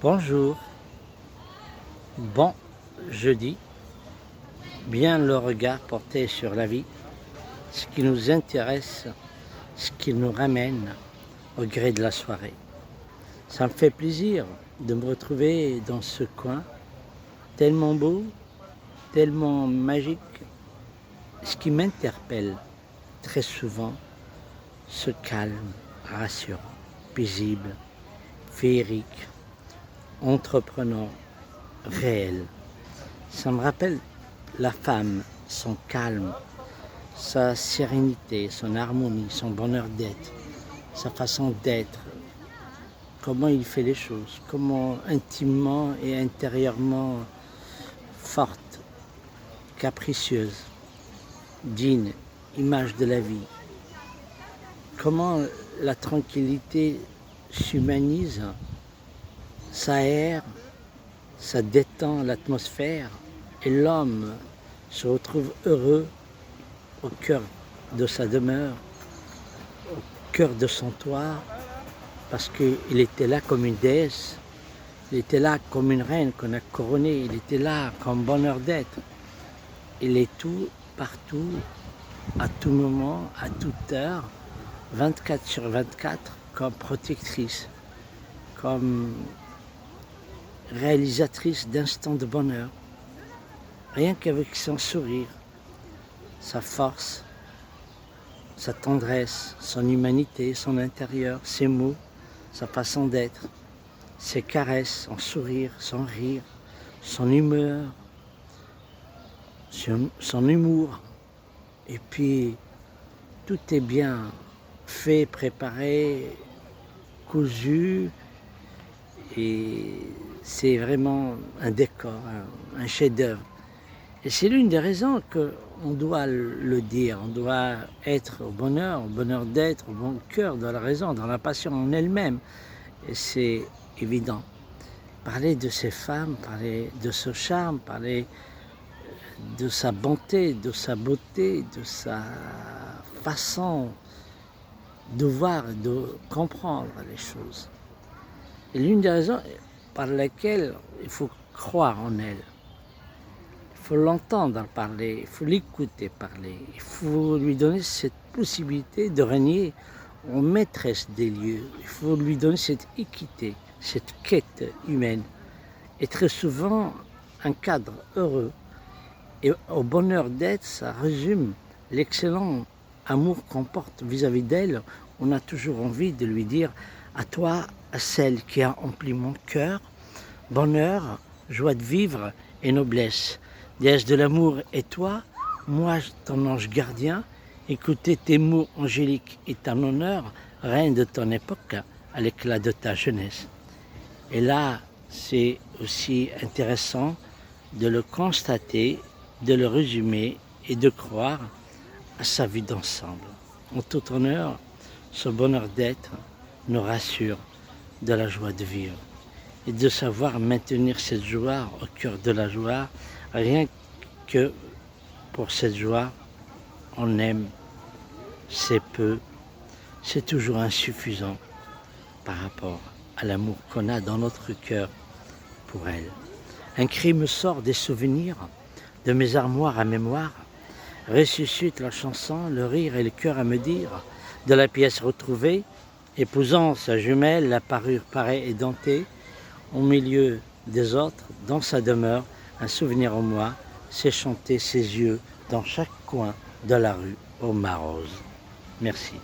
Bonjour, bon jeudi, bien le regard porté sur la vie, ce qui nous intéresse, ce qui nous ramène au gré de la soirée. Ça me fait plaisir de me retrouver dans ce coin tellement beau, tellement magique. Ce qui m'interpelle très souvent, ce calme rassurant, paisible, féerique, entreprenant, réel. Ça me rappelle la femme, son calme, sa sérénité, son harmonie, son bonheur d'être, sa façon d'être, comment il fait les choses, comment intimement et intérieurement forte, capricieuse, digne, image de la vie. Comment la tranquillité s'humanise, s'aère, ça détend l'atmosphère et l'homme se retrouve heureux au cœur de sa demeure, au cœur de son toit, parce qu'il était là comme une déesse, il était là comme une reine qu'on a couronnée, il était là comme bonheur d'être. Il est tout, partout, à tout moment, à toute heure, 24/24, comme protectrice, comme réalisatrice d'instants de bonheur. Rien qu'avec son sourire, sa force, sa tendresse, son humanité, son intérieur, ses mots, sa façon d'être, ses caresses, son sourire, son rire, son humeur, son humour. Et puis, tout est bien fait, préparé, cousu. Et c'est vraiment un décor, un chef-d'œuvre. Et c'est l'une des raisons qu'on doit le dire, on doit être au bonheur d'être, au bon cœur, dans la raison, dans la passion en elle-même. Et c'est évident. Parler de ces femmes, parler de ce charme, parler de sa bonté, de sa beauté, de sa façon de voir, de comprendre les choses. Et l'une des raisons par lesquelles il faut croire en elle. Il faut l'entendre parler, il faut l'écouter parler, il faut lui donner cette possibilité de régner en maîtresse des lieux, il faut lui donner cette équité, cette quête humaine, et très souvent un cadre heureux. Et au bonheur d'être, ça résume l'excellent amour qu'on porte vis-à-vis d'elle. On a toujours envie de lui dire « à toi, à celle qui a empli mon cœur, bonheur, joie de vivre et noblesse. Déesse de l'amour et toi, moi ton ange gardien, écouter tes mots angéliques est un honneur, reine de ton époque, à l'éclat de ta jeunesse. » Et là, c'est aussi intéressant de le constater, de le résumer et de croire à sa vie d'ensemble. En tout honneur, ce bonheur d'être nous rassure de la joie de vivre et de savoir maintenir cette joie au cœur de la joie. Rien que pour cette joie, on aime, c'est peu, c'est toujours insuffisant par rapport à l'amour qu'on a dans notre cœur pour elle. Un cri me sort des souvenirs de mes armoires à mémoire, ressuscite la chanson, le rire et le cœur à me dire de la pièce retrouvée, épousant sa jumelle, la parure paraît édentée, au milieu des autres, dans sa demeure, un souvenir en moi, c'est chanter ses yeux dans chaque coin de la rue aux Maroses. Merci.